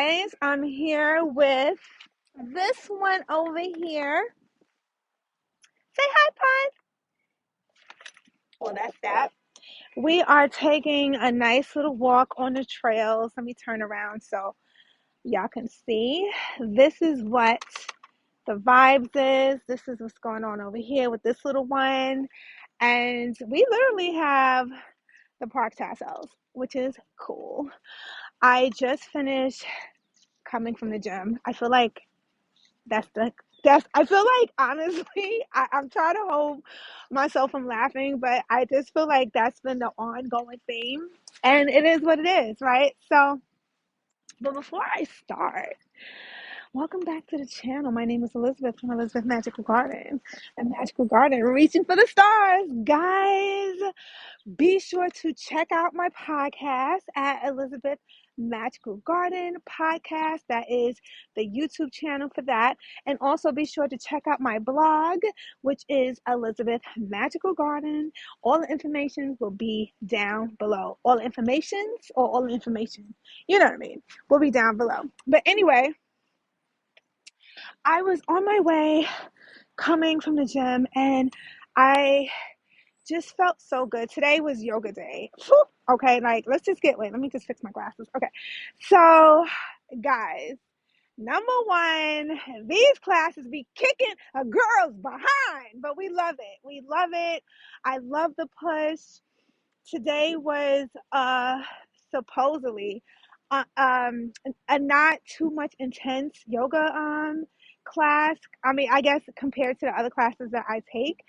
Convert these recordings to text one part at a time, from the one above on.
guys. I'm here with this one over here. Say hi, Pod. Well, that's that. We are taking a nice little walk on the trails. Let me turn around so y'all can see. This is what the vibes is. This is what's going on over here with this little one. And we literally have the park to ourselves, which is cool. I just finished coming from the gym. I feel like That's the I feel like honestly, I'm trying to hold myself from laughing, but I just feel like that's been the ongoing theme. And it is what it is, right? So, but before I start, welcome back to the channel. My name is Elizabeth from Elizabeth Magical Garden. And Magical Garden, reaching for the stars. Guys, be sure to check out my podcast at Elizabeth Magical Garden Podcast. That is the YouTube channel for that. And also be sure to check out my blog, which is Elizabeth Magical Garden. All the information will be down below. All the information, you know what I mean, will be down below. But anyway, I was on my way coming from the gym and I just felt so good. Today was yoga day. Okay, like let's just let me just fix my glasses. Okay. So, guys, number one, these classes be kicking a girl's behind, but we love it. We love it. I love the push. Today was supposedly a not too much intense yoga class. I mean, I guess compared to the other classes that I take.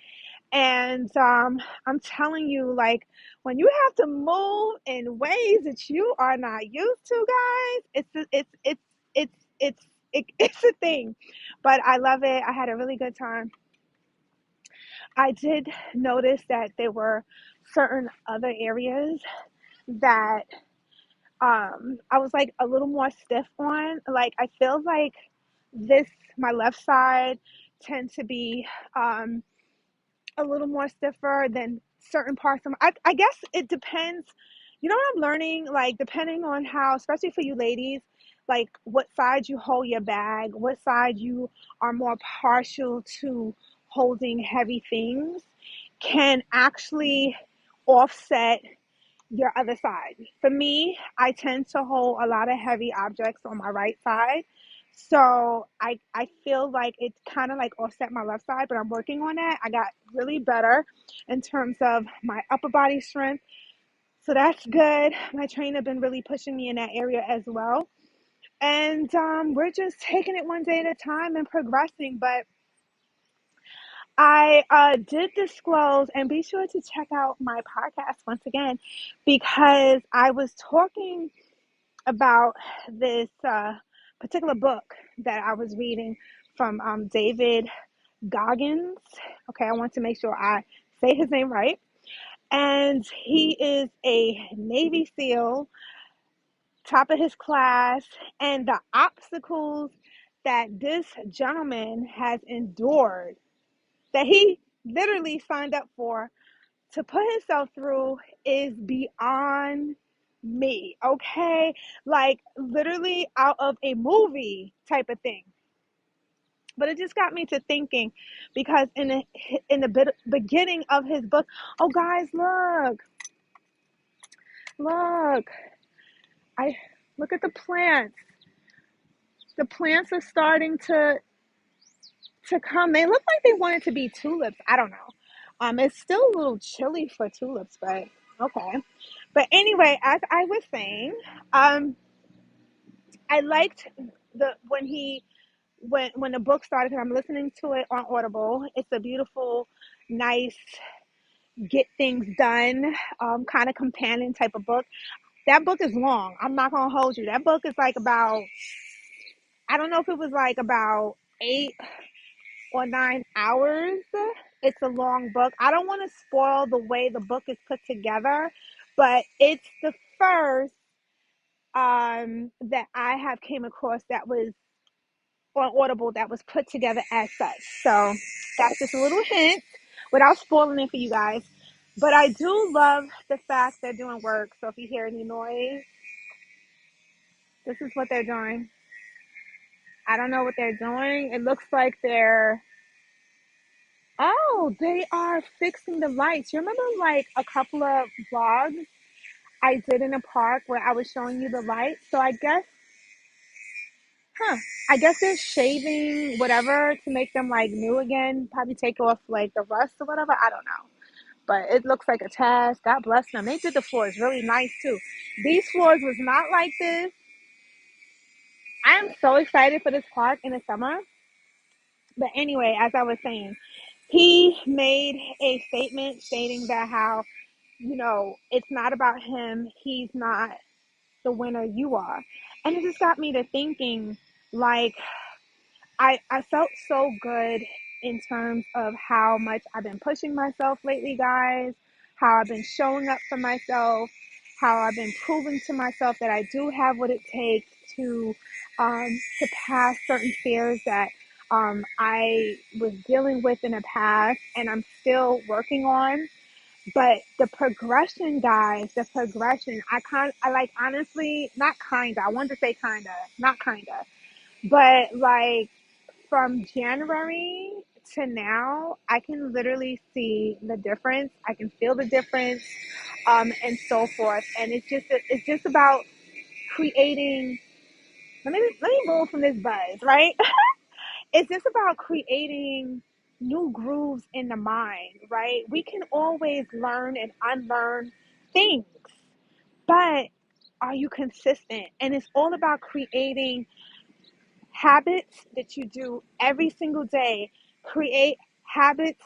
And I'm telling you, like, when you have to move in ways that you are not used to, guys, it's a thing. But I love it. I had a really good time. I did notice that there were certain other areas that I was like a little more stiff on. Like I feel like this my left side tends to be a little more stiffer than certain parts of I guess it depends. You know what I'm learning? Like depending on how, especially for you ladies, like what side you hold your bag, what side you are more partial to holding heavy things can actually offset your other side. For me, I tend to hold a lot of heavy objects on my right side. So I feel like it kind of like offset my left side, but I'm working on that. I got really better in terms of my upper body strength. So that's good. My trainer been really pushing me in that area as well. And we're just taking it one day at a time and progressing. But I did disclose, and be sure to check out my podcast once again, because I was talking about this particular book that I was reading from David Goggins. Okay, I want to make sure I say his name right. And he is a Navy SEAL, top of his class, and the obstacles that this gentleman has endured, that he literally signed up for to put himself through, is beyond me. Okay, like literally out of a movie type of thing. But it just got me to thinking, because in the beginning of his book, oh guys, look, I look at the plants. The plants are starting to come. They look like they wanted to be tulips. I don't know. It's still a little chilly for tulips, but okay. But anyway, as I was saying, I liked the when the book started, because I'm listening to it on Audible. It's a beautiful, nice, get things done, kind of companion type of book. That book is long. I'm not gonna hold you. That book is like about, I don't know if it was like about 8 or 9 hours. It's a long book. I don't want to spoil the way the book is put together, but it's the first that I have came across that was on Audible that was put together as such. So that's just a little hint without spoiling it for you guys. But I do love the fact they're doing work. So if you hear any noise, This is what they're doing. I don't know what they're doing. It looks like they're, oh, they are fixing the lights. You remember like a couple of vlogs I did in a park where I was showing you the lights? So huh, I guess they're shaving whatever to make them like new again. Probably take off like the rust or whatever. I don't know. But it looks like a task. God bless them. They did the floors really nice too. These floors was not like this. I am so excited for this park in the summer. But anyway, as I was saying, he made a statement stating that how, it's not about him. He's not the winner. You are. And it just got me to thinking, like, I felt so good in terms of how much I've been pushing myself lately, guys, how I've been showing up for myself, how I've been proving to myself that I do have what it takes to pass certain fears that I was dealing with in the past and I'm still working on. But the progression, guys, the progression, I like, honestly, not kinda, I wanted to say kinda, not kinda, but like, from January to now, I can literally see the difference. I can feel the difference, and so forth. And it's just about creating. Let me move from this buzz, right? It's just about creating new grooves in the mind, right? We can always learn and unlearn things, but are you consistent? And it's all about creating habits that you do every single day. Create habits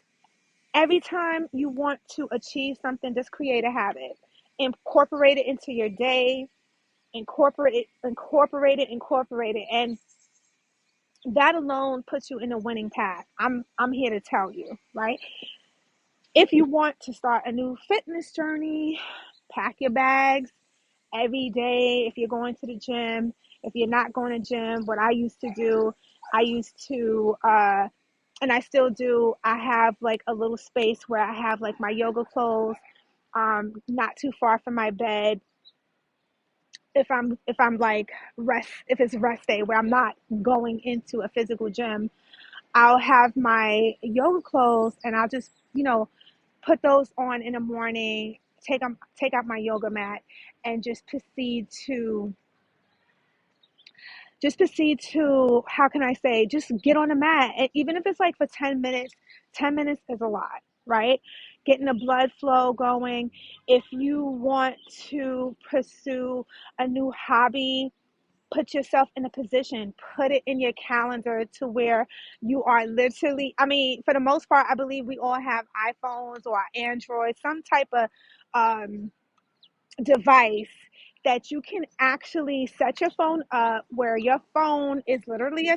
every time you want to achieve something. Just create a habit, incorporate it into your day, incorporate it, and that alone puts you in a winning path. I'm here to tell you, right? If you want to start a new fitness journey, pack your bags every day. If you're going to the gym, if you're not going to gym, what I used to do, I used to and I still do, I have like a little space where I have like my yoga clothes, not too far from my bed. If I'm like if it's rest day where I'm not going into a physical gym, I'll have my yoga clothes and I'll just, put those on in the morning, take out my yoga mat and just proceed to, how can I say, just get on the mat. And even if it's like for 10 minutes, 10 minutes is a lot, right? Getting the blood flow going. If you want to pursue a new hobby, put yourself in a position, put it in your calendar to where you are literally, I mean, for the most part, I believe we all have iPhones or Android, some type of um, device that you can actually set your phone up where your phone is literally a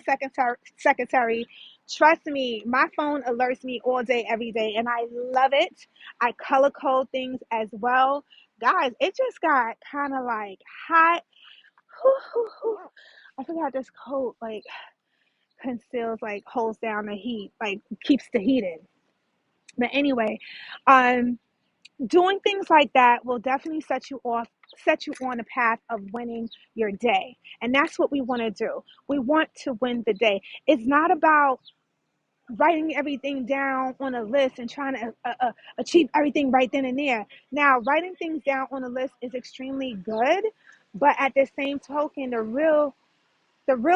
secretary. Trust me, my phone alerts me all day, every day, and I love it. I color code things as well. Guys, it just got kind of like hot. I forgot this coat like conceals, like holds down the heat, like keeps the heat in. But anyway, um, doing things like that will definitely set you on a path of winning your day. And that's what we want to do. We want to win the day. It's not about writing everything down on a list and trying to achieve everything right then and there. Now, writing things down on a list is extremely good, but at the same token, the real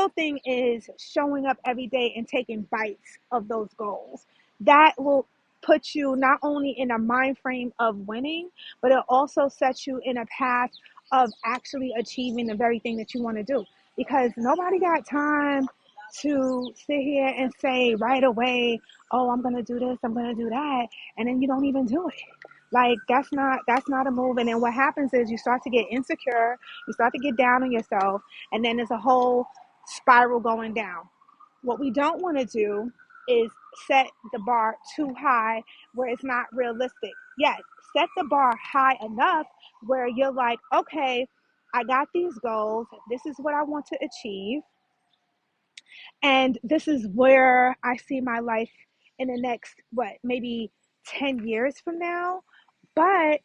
thing is showing up every day and taking bites of those goals. That will put you not only in a mind frame of winning, but it also sets you in a path of actually achieving the very thing that you want to do. Because nobody got time to sit here and say right away, oh, I'm going to do this, I'm going to do that, and then you don't even do it. Like, that's not a move. And then what happens is you start to get insecure, you start to get down on yourself, and then there's a whole spiral going down. What we don't want to do is set the bar too high where it's not realistic. Yes, set the bar high enough where you're like, okay, I got these goals. This is what I want to achieve. And this is where I see my life in the next, what, maybe 10 years from now. But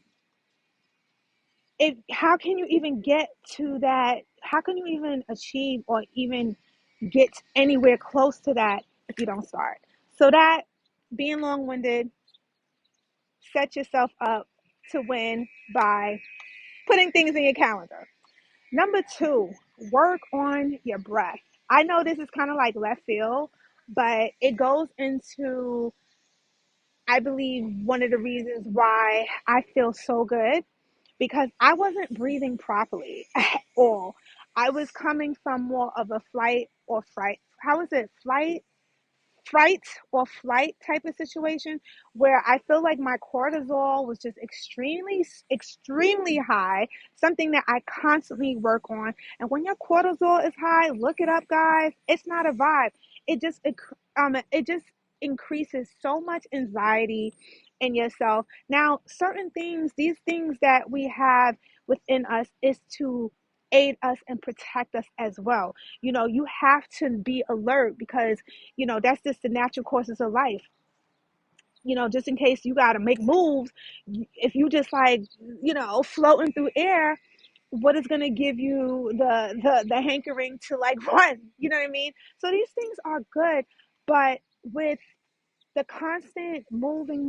how can you even get to that how can you even achieve or even get anywhere close to that if you don't start? So that, being long-winded, set yourself up to win by putting things in your calendar. Number two, work on your breath. I know this is kind of like left field, but it goes into, I believe, one of the reasons why I feel so good, because I wasn't breathing properly at all. I was coming from more of a flight or fright. How is it? Fright or flight type of situation, where I feel like my cortisol was just extremely high, something that I constantly work on. And when your cortisol is high, look it up, guys. It's not a vibe. It just increases so much anxiety in yourself. Now, certain things, these things that we have within us, is to aid us and protect us as well. You have to be alert, because that's just the natural courses of life. Just in case you got to make moves, if you just like, floating through air, what is going to give you the hankering to like run? You know what I mean? So these things are good, but with the constant moving,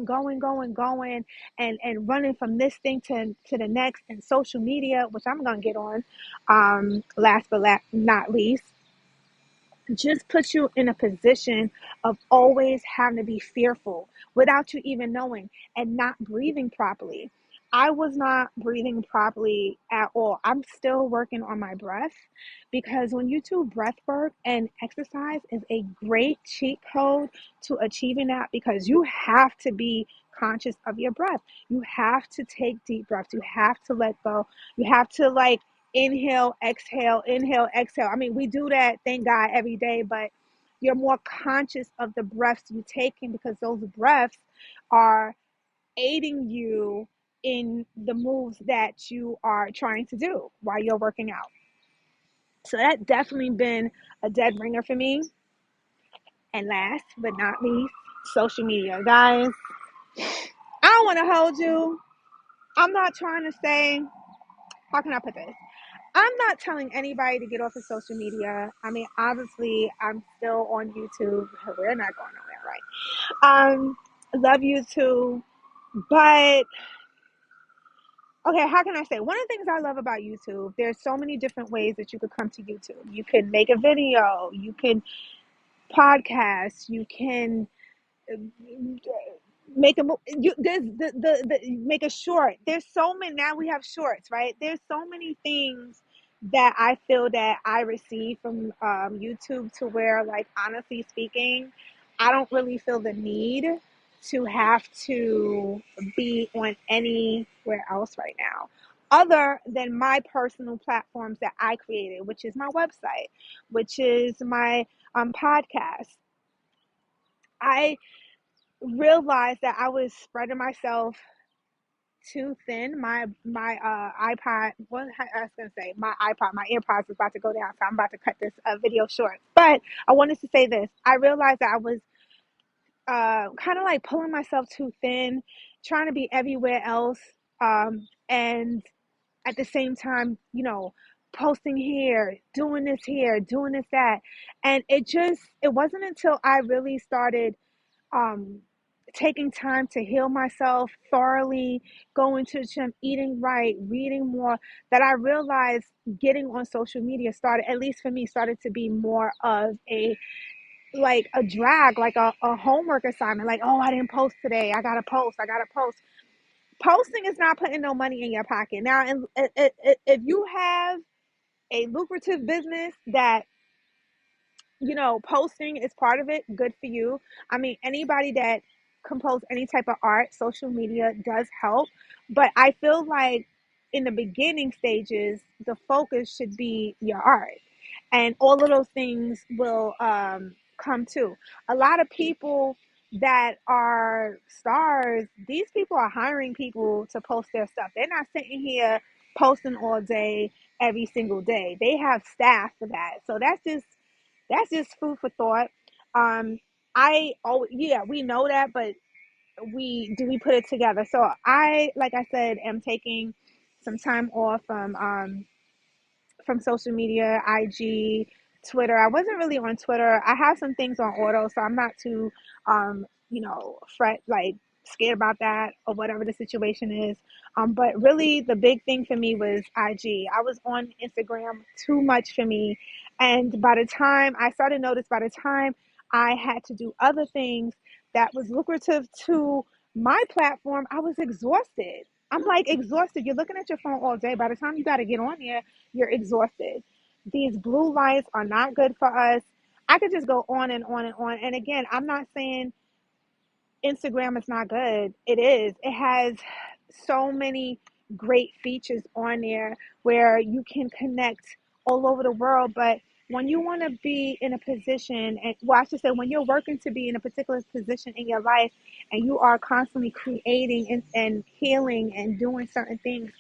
going, and running from this thing to the next, and social media, which I'm gonna get on, last but not least, just puts you in a position of always having to be fearful without you even knowing, and not breathing properly. I was not breathing properly at all. I'm still working on my breath, because when you do breath work, and exercise is a great cheat code to achieving that, because you have to be conscious of your breath. You have to take deep breaths. You have to let go. You have to like inhale, exhale, inhale, exhale. I mean, we do that, thank God, every day, but you're more conscious of the breaths you taking, because those breaths are aiding you in the moves that you are trying to do while you're working out. So that definitely been a dead ringer for me. And last but not least, social media. Guys, I don't want to hold you. I'm not trying to say, how can I put this? I'm not telling anybody to get off of social media. I mean, obviously, I'm still on YouTube. We're not going nowhere, right? Love YouTube, but okay, how can I say? One of the things I love about YouTube, there's so many different ways that you could come to YouTube. You can make a video, you can podcast, you can make a there's make a short. There's so many. Now we have shorts, right? There's so many things that I feel that I receive from YouTube, to where, like, honestly speaking, I don't really feel the need to have to be on anywhere else right now, other than my personal platforms that I created, which is my website, which is my podcast. I realized that I was spreading myself too thin. My iPod, what I was gonna say, my AirPods was about to go down, so I'm about to cut this video short. But I wanted to say this. I realized that I was kind of like pulling myself too thin, trying to be everywhere else, and at the same time, posting here, doing this, that, and it wasn't until I really started um, taking time to heal myself thoroughly, going to the gym, eating right, reading more, that I realized getting on social media started, at least for me, started to be more of a drag, like a homework assignment. Like, oh, I didn't post today. I gotta post. I gotta post. Posting is not putting no money in your pocket. Now, and if you have a lucrative business that posting is part of it, good for you. I mean, anybody that compose any type of art, social media does help. But I feel like in the beginning stages, the focus should be your art. And all of those things will come to. A lot of people that are stars, these people are hiring people to post their stuff. They're not sitting here posting all day, every single day. They have staff for that. So that's just food for thought. Yeah, we know that, but we put it together. So like I said, am taking some time off from social media, IG, Twitter. I wasn't really on Twitter. I have some things on auto, so I'm not too, fret like scared about that or whatever the situation is. But really, the big thing for me was IG. I was on Instagram too much for me, and by the time I started to notice, by the time I had to do other things that was lucrative to my platform, I was exhausted. I'm like exhausted. You're looking at your phone all day. By the time you got to get on there, you're exhausted. These blue lights are not good for us. I could just go on and on and on. And again, I'm not saying Instagram is not good. It is. It has so many great features on there where you can connect all over the world. But when you want to be in a position, and well, I should say, when you're working to be in a particular position in your life and you are constantly creating and healing and doing certain things,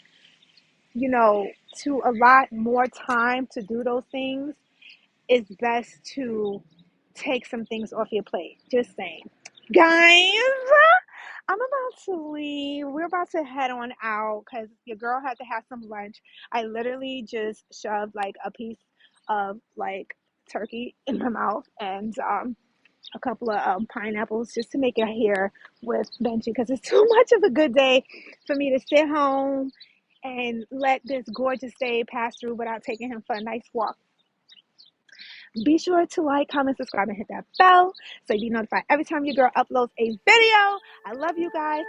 to allot more time to do those things, it's best to take some things off your plate. Just saying. Guys, I'm about to leave. We're about to head on out because your girl had to have some lunch. I literally just shoved like a piece of like turkey in my mouth and a couple of pineapples just to make it here with Benji because it's too much of a good day for me to sit home and let this gorgeous day pass through without taking him for a nice walk. Be sure to like, comment, subscribe, and hit that bell so you be notified every time your girl uploads a video. I love you guys.